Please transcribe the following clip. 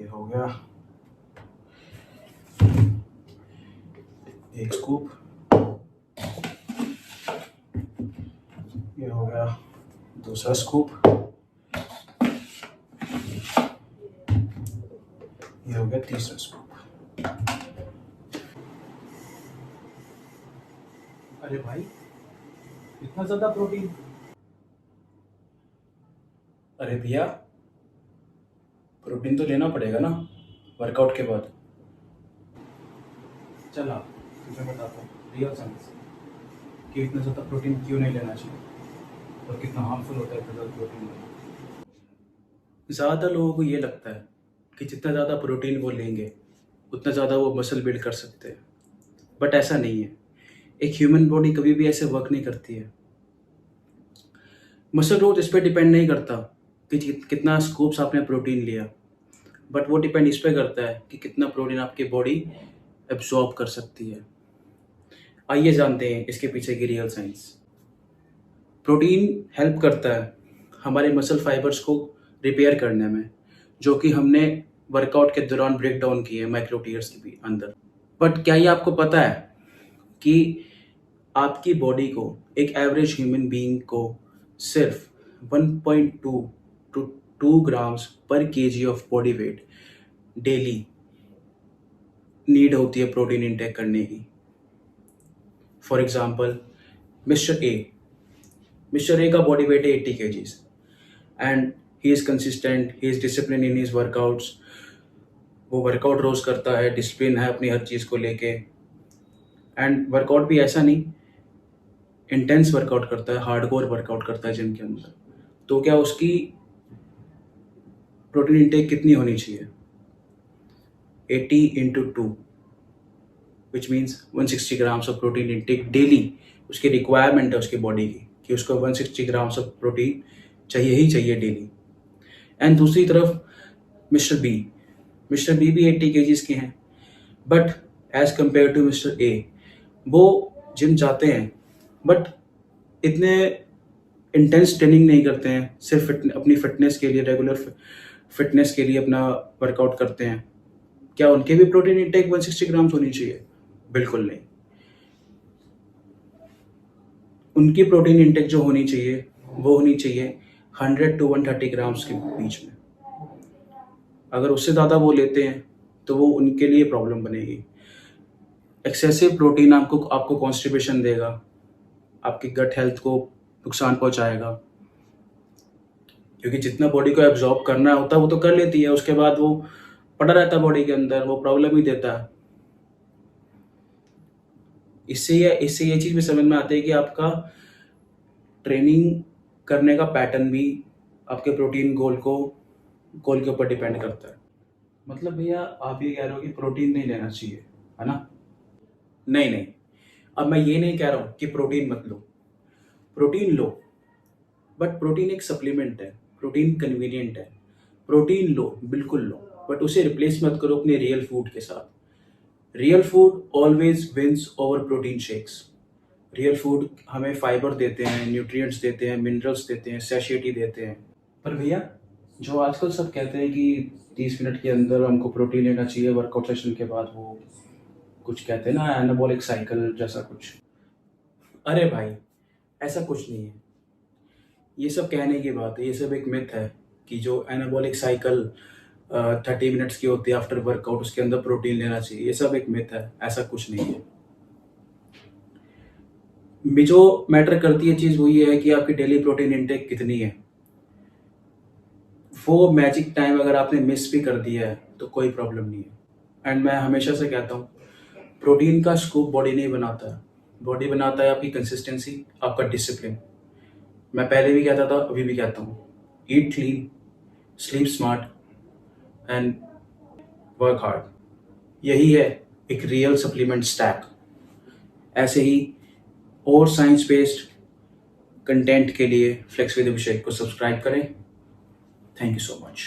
ये हो गया एक स्कूप, ये हो गया दूसरा स्कूप, ये हो गया तीसरा स्कूप। अरे भाई, इतना ज्यादा प्रोटीन? अरे भैया, प्रोटीन तो लेना पड़ेगा ना वर्कआउट के बाद। चला तुझे बताता हूँ रियल साइंस कि इतना ज़्यादा प्रोटीन क्यों नहीं लेना चाहिए और कितना हार्मफुल होता है इतना ज़्यादा प्रोटीन लेना। ज़्यादा लोगों को ये लगता है कि जितना ज़्यादा प्रोटीन वो लेंगे उतना ज़्यादा वो मसल बिल्ड कर सकते हैं, बट ऐसा नहीं है। एक ह्यूमन बॉडी कभी भी ऐसे वर्क नहीं करती है। मसल ग्रोथ इस पर डिपेंड नहीं करता कि कितना स्कूप्स आपने प्रोटीन लिया, बट वो डिपेंड इस पर करता है कि कितना प्रोटीन आपकी बॉडी एब्जॉर्ब कर सकती है। आइए जानते हैं इसके पीछे की रियल साइंस। प्रोटीन हेल्प करता है हमारे मसल फाइबर्स को रिपेयर करने में, जो कि हमने वर्कआउट के दौरान ब्रेक डाउन किए माइक्रो टीयर्स के भी अंदर। बट क्या ये आपको पता है कि आपकी बॉडी को, एक एवरेज ह्यूमन बीइंग को सिर्फ 1.2 टू 2 ग्राम्स पर KG of body weight daily need होती है प्रोटीन इंटेक करने की। फॉर एग्जाम्पल, मिस्टर ए का बॉडी वेट है 80 kgs and he is consistent, he is discipline in his workouts. वो वर्कआउट रोज़ करता है, डिसिप्लिन है अपनी हर चीज़ को लेके, एंड वर्कआउट भी ऐसा नहीं इंटेंस वर्कआउट करता है, हार्डकोर वर्कआउट करता है जिम के अंदर। तो क्या उसकी प्रोटीन इंटेक कितनी होनी चाहिए? 80 into 2 which means 160 grams of protein intake daily उसकी रिक्वायरमेंट है उसकी बॉडी की, कि उसको 160 ग्राम्स ऑफ प्रोटीन चाहिए ही चाहिए डेली। एंड दूसरी तरफ मिस्टर बी भी 80 kgs के हैं, but as compare to mister A, वो जिम जाते हैं बट इतने इंटेंस ट्रेनिंग नहीं करते हैं, सिर्फ अपनी फिटनेस के लिए, रेगुलर फिटनेस के लिए अपना वर्कआउट करते हैं। क्या उनके भी प्रोटीन इंटेक 160 ग्राम्स होनी चाहिए? बिल्कुल नहीं। उनकी प्रोटीन इंटेक जो होनी चाहिए वो होनी चाहिए 100 टू 130 ग्राम्स के बीच में। अगर उससे ज़्यादा वो लेते हैं तो वो उनके लिए प्रॉब्लम बनेगी। एक्सेसिव प्रोटीन आपको कॉन्स्टिपेशन देगा, आपकी गट हेल्थ को नुकसान पहुंचाएगा, क्योंकि जितना बॉडी को एब्जॉर्ब करना होता है वो तो कर लेती है, उसके बाद वो पड़ा रहता है बॉडी के अंदर, वो प्रॉब्लम ही देता है। इससे ये चीज़ भी समझ में आती है कि आपका ट्रेनिंग करने का पैटर्न भी आपके प्रोटीन गोल के ऊपर डिपेंड करता है। मतलब भैया आप ये कह रहे हो कि प्रोटीन नहीं लेना चाहिए, है ना? नहीं, अब मैं ये नहीं कह रहा हूँ कि प्रोटीन मत लो, प्रोटीन लो, बट प्रोटीन एक सप्लीमेंट है, प्रोटीन कन्वीनियंट है। प्रोटीन लो, बिल्कुल लो, बट उसे रिप्लेस मत करो अपने रियल फूड के साथ। Real food always wins over protein shakes. Real food हमें फाइबर देते हैं, न्यूट्रिएंट्स देते हैं, मिनरल्स देते हैं, सैशिएटी देते हैं। पर भैया, जो आजकल सब कहते हैं कि 30 मिनट के अंदर हमको प्रोटीन लेना चाहिए वर्कआउट सेशन के बाद, वो कुछ कहते हैं ना एनाबॉलिक साइकिल जैसा कुछ। अरे भाई, ऐसा कुछ नहीं है। ये सब कहने की बात है, ये सब एक मिथ है कि जो एनाबॉलिक साइकिल 30 मिनट्स की होती है आफ्टर वर्कआउट, उसके अंदर प्रोटीन लेना चाहिए। ये सब एक मिथ है, ऐसा कुछ नहीं है। जो मैटर करती है चीज़ वो ये है कि आपकी डेली प्रोटीन इंटेक कितनी है। वो मैजिक टाइम अगर आपने मिस भी कर दिया है तो कोई प्रॉब्लम नहीं है। एंड मैं हमेशा से कहता हूँ, प्रोटीन का स्कूप बॉडी नहीं बनाता है, बॉडी बनाता है आपकी कंसिस्टेंसी, आपका डिसिप्लिन। मैं पहले भी कहता था, अभी भी कहता हूँ, eat clean, sleep smart and work hard. यही है एक रियल सप्लीमेंट स्टैक। ऐसे ही और साइंस बेस्ड कंटेंट के लिए फ्लेक्स विद अभिषेक को सब्सक्राइब करें। Thank you so much.